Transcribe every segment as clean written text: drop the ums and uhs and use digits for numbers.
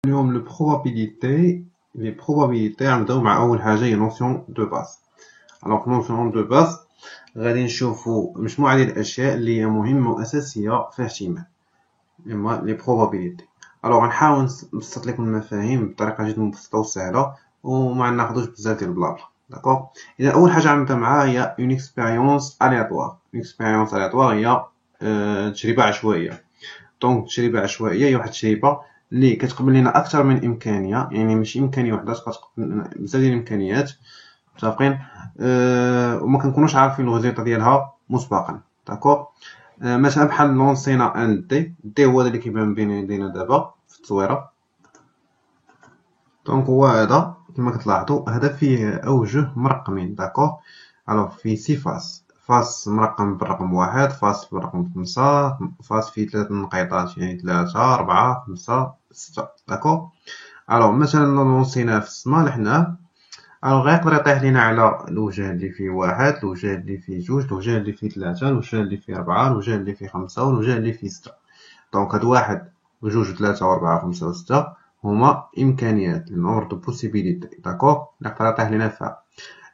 اليوم لي probabilités غنبداو مع اول حاجه هي نوسيون دو باز. الوغ نوسيون دو باز غادي نشوفو مجموعه ديال الاشياء اللي هي مهمه واساسيه في الاحتمال، اما لي probabilités. الوغ غنحاول نبسط لكم المفاهيم بطريقه جد مبسطه وسهله وما ناخذوش بزاف ديال البلاصه. داكوغ، اذا اول حاجه غنبدا معاها هي اون اكسبيريونس الياتوار. اكسبيريونس الياتوار هي تجربه عشوائيه. دونك تجربه عشوائيه هي واحد التجربه اللي كتقبل لنا اكثر من امكانيه، يعني ماشي امكانيه وحده، كتقبل لنا بزاف ديال الامكانيات. متفقين؟ وما كنكونوش عارفين الغوزيطه ديالها مسبقا. داكوغ، مثلا بحال لونسينا ان دي هو هذا اللي كيبان بين يدينا دابا في التصويره. دونك هو هذا كما كتلاحظوا هذا فيه اوجه مرقمين. داكوغ، الوغ فيه سي فاس مرقم بالرقم واحد، فاس بالرقم 5، فاس فيه 3 نقيطات يعني 3 4 5 6. داكوغ، الوغ مثلا لونسيناه في السما لحناه، الوغ غيقدر يطيح لينا على الوجه اللي فيه واحد، الوجه اللي فيه جوج، الوجه اللي فيه 3، الوجه اللي فيه 4، الوجه اللي فيه 5 والوجه اللي فيه 6. دونك هاد واحد وجوج وثلاثة وربعة وخمسة وستة هما إمكانيات النومبر دو بوسيبيليتي. داكوغ، اللي يقدر يطيح لينا فيها.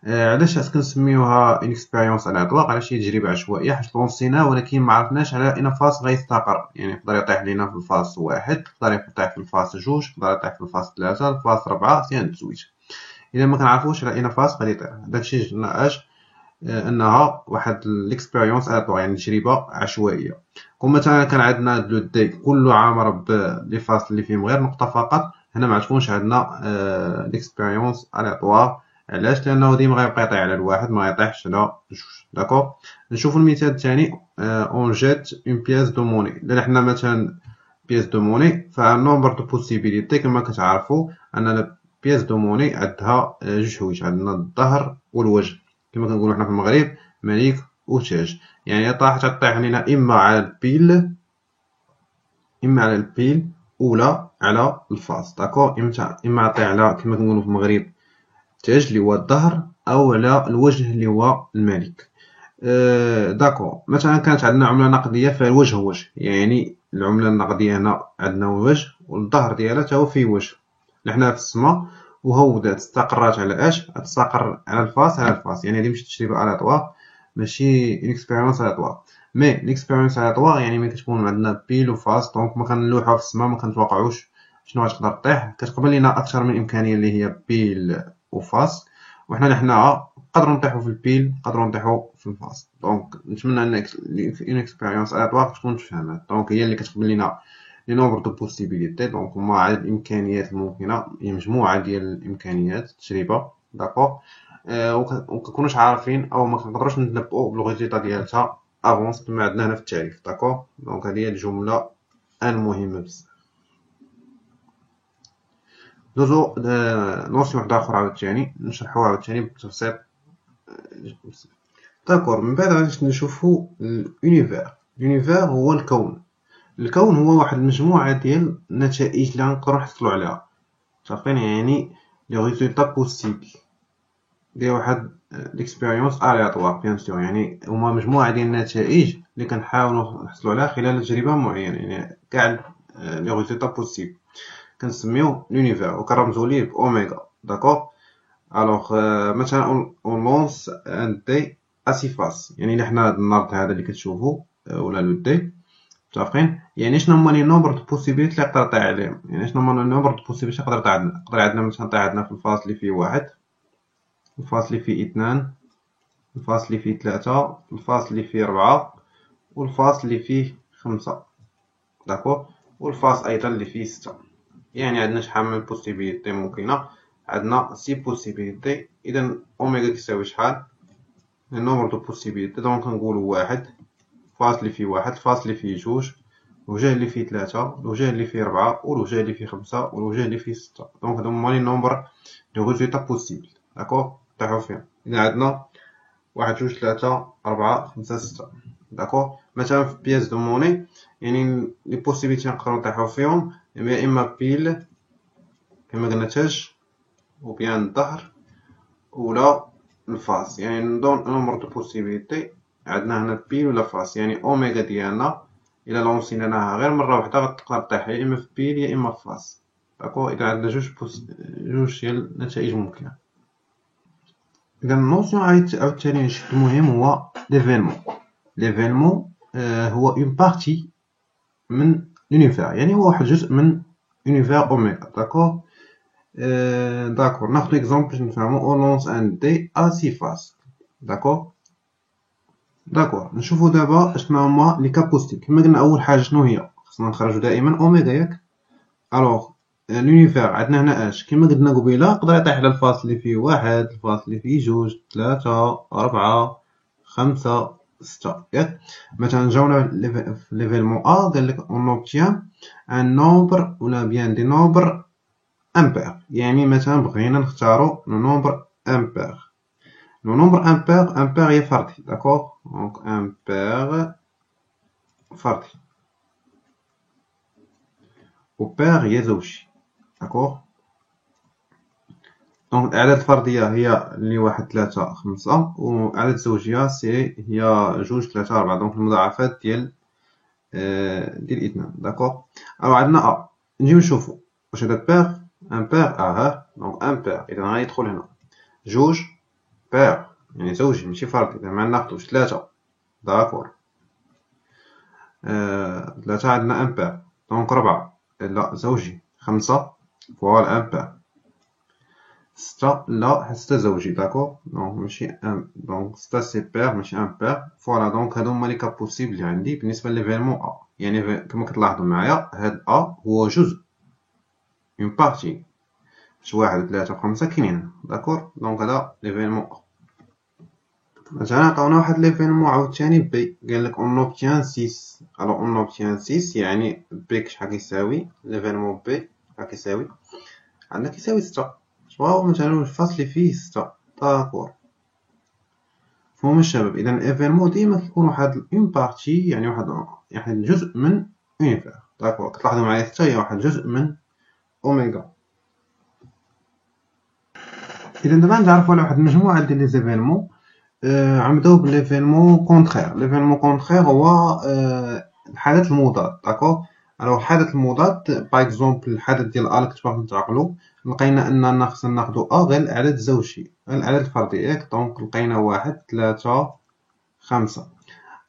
علاش كنسميوها اون اكسبيريونس على الاطلاق؟ علاش هي تجربه عشوائيه؟ حيت لونسينا ولكن ما عرفناش على اين فاس غيستقر. يعني يقدر يطيح لينا في الفاس واحد، يقدر يطيح في الفاس جوج، يقدر يطيح في الفاس 3، الفاس 4 سيان التزويج. اذا ما كنعرفوش على اين فاس غادي يطيح، داكشي جبنا انها واحد الاكسبيريونس على الاطلاق، يعني تجربه عشوائيه. كون مثلا كان عندنا لو دي كله عامر بلي فاس اللي فيهم غير نقطه فقط، هنا ما تكونش عندنا الاكسبيريونس الياتوار. علاش؟ لانه ديما غيبقى يطيح على الواحد، ما يطيحش على جوج. داكوغ، نشوفوا المثال الثاني. اون جيت اون بياس دو موني. الا حنا مثلا بياس دو موني، فالنومبر دو بوسيبيليتي كما كتعرفوا ان بياس دو موني عندها جوج حوايج، عندنا الظهر والوجه. كما كنقولوا حنا في المغرب مليك وتاج. يعني طيح علينا اما على البيل اولا على الفاس. داكوغ، اما طيح على كما كنقولوا في المغرب التاج اللي هو الظهر، او على الوجه اللي هو الملك. داكوغ، مثلا كانت عندنا عمله نقديه فالوجه وجه، يعني العمله النقديه هنا عندنا وجه والظهر ديالها تا هو فيه وجه. نحنا في السما وهودات استقرات على اش؟ تستقر على الفاس. يعني هذه ماشي تجربه الياتوار، ماشي اون اكسبيريونس الياتوار. مي ليكسبيريونس الياتوار يعني ملي كتكون عندنا بيل وفاس، دونك ما كنلوحوها في السما، ما كنتوقعوش شنو غتقدر طيح. كتقبل لينا اكثر من امكانيه اللي هي بيل وفاس، وحنا حناها نقدروا نطيحوا في البيل، نقدروا نطيحوا في الفاس. دونك نتمنى ان اون اكسبيريونس الياتوار تكون تفهمات. دونك هي اللي كتقبل لينا لي نومبر دو بوسيبيليتي. دونك هما عدد الامكانيات الممكنه، هي مجموعه ديال الامكانيات التجربه. داكوغ، وكنكونوش عارفين او ما كنقدروش نتنبؤوا بالغوزيطه ديالها افونس كما عندنا هنا في التعريف. داكوغ، دونك هذه هي الجمله المهمه بزاف. دوزو نوسيون وحده اخرى عاوتاني نشرحوها عاوتاني بالتفصيل. داكوغ، من بعد غادي نشوفو لونيفير هو الكون. الكون هو واحد المجموعه ديال النتائج اللي غنقدروا نحصلوا عليها. متفقين؟ يعني لي ريزولطا بوسيبل ديال واحد ليكسبيريونس الياتوار بيان سور. يعني هما مجموعه ديال النتائج اللي كنحاولوا نحصلوا عليها خلال تجربه معينه، يعني كاع لي ريزولطا بوسيبل كنسميو لونيفير وكنرمزوا ليه باوميغا. داكوغ، الوغ مثلا اون لونس ان دي اسي فاس. يعني الا حنا هاد النبض هذا اللي كتشوفوا ولا لو دي، متفقين؟ يعني شنو هما لي نومبر دو بوسيبيليتي اللي يقدر يطيح عليهم؟ يعني شنو هما لي نومبر دو بوسيبيليتي يقدر يطيح عندنا؟ يقدر عندنا مثلا يطيح عندنا في الفاصل اللي فيه واحد، الفاصل اللي فيه اثنان، الفاصل اللي فيه ثلاثة، الفاصل اللي فيه ربعة، والفاصل اللي فيه خمسة. داكوغ، والفاصل ايضا اللي فيه ستة. يعني عندنا شحال من بوسيبيليتي ممكنه؟ عندنا 6 بوسيبيليتي. اذا اوميغا كيساوي شحال؟ النومبر دو بوسيبيليتي. دونك كنقولوا واحد، الفاصل اللي فيه واحد، الفاصل اللي فيه جوج، الوجه اللي فيه ثلاثة، الوجه اللي فيه ربعة، والوجه اللي فيه خمسة، والوجه اللي فيه ستة. دونك هادو هما لي نومبر دو ريزولطا بوسيبل. داكوغ، طيحو فيهم. اذا عندنا واحد جوج ثلاثة أربعة خمسة ستة. داكوغ، مثلا في بياس دو موني يعني لي بوسيبيليتي نقدرو نطيحو فيهم يا اما بيل كما قلنا تاج، وبيان الظهر، ولا الفاس. يعني نومبر دو بوسيبيليتي عندنا هنا بيل ولا فاس. يعني اوميغا ديالنا الا لونسيناها غير مره واحده غتقدر طيح يا اما في بيل يا اما في فاس. داكوغ. إذا عندنا جوج ديال النتائج ممكنة. إذا النوسيون عاوتاني شكل مهم هو ليفينمون. ليفينمون هو اون بارتي من لونيفير، يعني هو واحد الجزء من لونيفير أوميغا. داكوغ. داكوغ ناخدو اكزومبل باش نفهمو. أون لونس ان دي أ 6 فاس. داكوغ. داكوغ نشوفو دابا شنو هما لي كا بوزيتيف. كيما قلنا أول حاجة شنو هي، خصنا نخرجو دائما أوميغا ياك. ألوغ لونيفير عندنا هنا اش كيما قلنا قبيله يقدر يطيح على الفاصل اللي فيه واحد، الفاصل اللي فيه جوج، ثلاثة، أربعة، خمسة، ستة ياك. مثلا جاونا في ليفيلمون أ قالك اون اوبتيان ان نومبر ولا بيان دي نومبر امبير، يعني مثلا بغينا نختارو لو نومبر امبير. لو نومبر امبير هي فردي. داكوغ. دونك امبير فردي، و بير هي زوجي. داكوغ. دونك الأعداد الفردية هي اللي واحد، ثلاثة، خمسة، والأعداد الزوجية هي جوج، ثلاثة، ربعة. دونك المضاعفات ديال اثنان. داكوغ. ألوغ عندنا أ، نجيو نشوفو واش هدا بير امبير. ها دونك امبير إذا غيدخل هنا. جوج بير يعني زوجي ماشي فردي، إذا معناقصوش. ثلاثة داكوغ. ثلاثة عندنا امبير. دونك ربعة لا زوجي. خمسة فوالا امبير. ستة لا ستة زوجي. داكوغ. دونك ماشي دونك ستة سي بير ماشي امبير. فوالا دونك هادو هما لي كا بوسيبل اللي عندي بالنسبة ليفينمون أ. يعني كما كتلاحظو معايا هاد أ هو جزء اون بارتي. باش واحد وثلاثة وخمسة كاينين. داكوغ. دونك هذا ليفينمون أ. مثلا عطاونا واحد ليفينمون عاوتاني بي، قالك اون اوبتيان 6. الوغ اون اوبتيان 6 يعني بي شحال كيساوي ليفينمون بي شحال كيساوي، عندنا كيساوي 6. شواو مثلا الفاصل اللي فيه 6. داكوغ. فهم الشباب. اذا الايفينمون ديما كيكون واحد اون بارتي، يعني واحد جزء من اونيفير. داكوغ. كتلاحظوا معايا حتى هي واحد جزء من اوميغا. اذا دابا نتعرفوا على واحد المجموعه ديال لي زيفينمون. غنبداو بليفينمون كونترير. ليفينمون كونترير هو الحدث المضاد. داكوغ. الوغ الحدث المضاد باغ اكزومبل الحدث ديال ا اللي كنت باغي نتعقلو، لقينا اننا خصنا ناخدو ا غير الاعداد الزوجي، غير الاعداد الفرديه ياك. دونك لقينا واحد، ثلاثة، خمسة.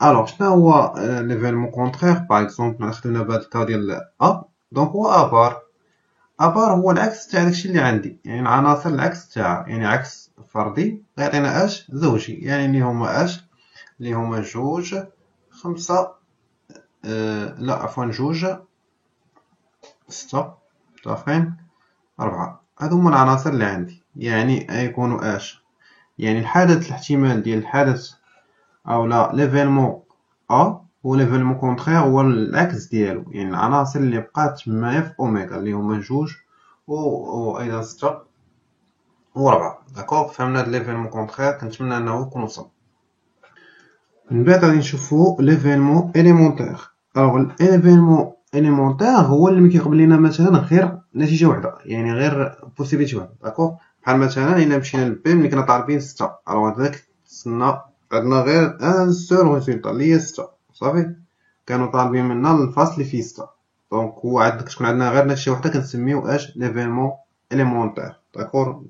الوغ شنو هو ليفينمون كونترير؟ باغ اكزومبل خدينا بهاد الكا ديال ا. دونك هو ابار. ابار هو العكس تاع داكشي اللي عندي، يعني العناصر العكس تاعها، يعني عكس فردي غيعطينا اش زوجي، يعني اللي هما اش اللي هما جوج، خمسة، لا عفوا جوج، ستة، متفقين، ربعة. هادو هما العناصر اللي عندي، يعني غيكونوا اش، يعني الحدث الاحتمال ديال الحدث او لا ليفينمون ا هو ليفينمون كونترير هو العكس ديالو، يعني العناصر اللي بقات تمايا في اوميغا اللي هما جوج و ايضا ستة وربعة. داكوغ. فهمنا هاد ليفينمون كونترير، كنتمنى انه يكون وصل. من بعد غادي نشوفو ليفينمون اليمونتير. الوغ الانيفينمون اليمونتير هو اللي مكيقبل لينا مثلا غير نتيجة وحدة، يعني غير بوسيبيليتي وحدة. داكوغ. بحال مثلا الا مشينا لبي ملي كنا طالبين 6، الوغ هداك تسنى عندنا غير ان سول ريزولطا اللي هي 6 صافي. كانوا طالبين منا الفاصل اللي فيه 6. دونك هو عندك تكون عندنا غير نتيجة وحدة كنسميو اش ليفينمون اليمونتير. داكوغ.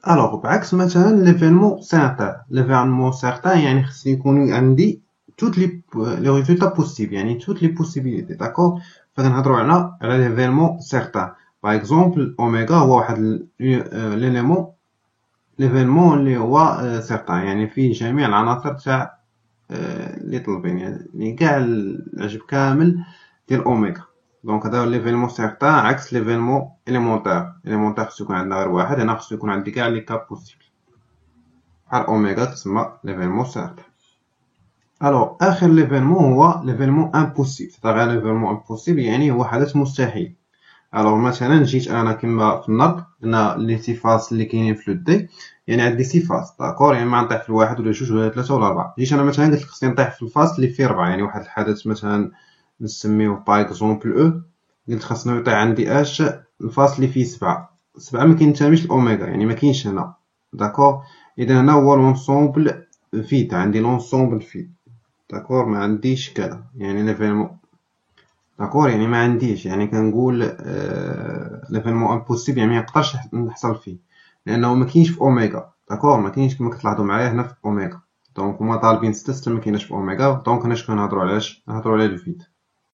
الوغ بعكس مثلا ليفينمون سيرتان. ليفينمون سيرتان يعني خصني يكون عندي توت لي ريزولطا بوسيبل، يعني توت لي بوسيبيليتي. داكوغ. فكنهضرو على ليفينمون سيرتان. باغ اكزومبل اوميغا هو واحد ليليمون ليفينمون اللي هو سيرتان، يعني فيه جميع العناصر تاع اللي طلبين، يعني كاع العجب كامل ديال اوميغا. دونك هذا هو ليفينمون سيرتان عكس ليفينمون اليمونتير. اليمونتير خصو يكون عندنا غير واحد، هنا خصو يكون عندي كاع لي كا بوسيبل. بحال اوميغا تسمى ليفينمون سيرتان. الوغ اخر ليفينمون هو ليفينمون امبوسيبل. غير ليفينمون امبوسيبل يعني هو حدث مستحيل. الوغ مثلا جيت انا كيما في النرد قلنا لي سيفاس اللي كاينين في لو دي، يعني عندي سيفاس. داكور. يعني ما نطيح في الواحد ولا جوج ولا ثلاثة ولا أربعة. جيت انا مثلا قلت لك خصني نطيح في الفاصل اللي فيه ربعة، يعني واحد الحدث مثلا نسميوه باغ اكزومبل او، قلت خاصنا يطيح عندي اش الفاصل اللي فيه سبعة. سبعة ما كينتميش لاوميغا، يعني ما كاينش هنا. داكور. اذا هنا هو لونسومبل فيد، عندي لونسومبل فيد. داكور. ما عنديش كذا، يعني ليفينمون داكور، يعني ما عنديش، يعني كنقول ليفينمون امبوسيبل يعني ما يقدرش نحصل فيه، لانه ما كاينش في اوميغا. داكور، ما كاينش كما كتلاحظوا معايا هنا في اوميغا. دونك هما طالبين 6 ما كايناش في اوميغا، دونك هنا اش كنهضروا علاش نهضروا على الفيد.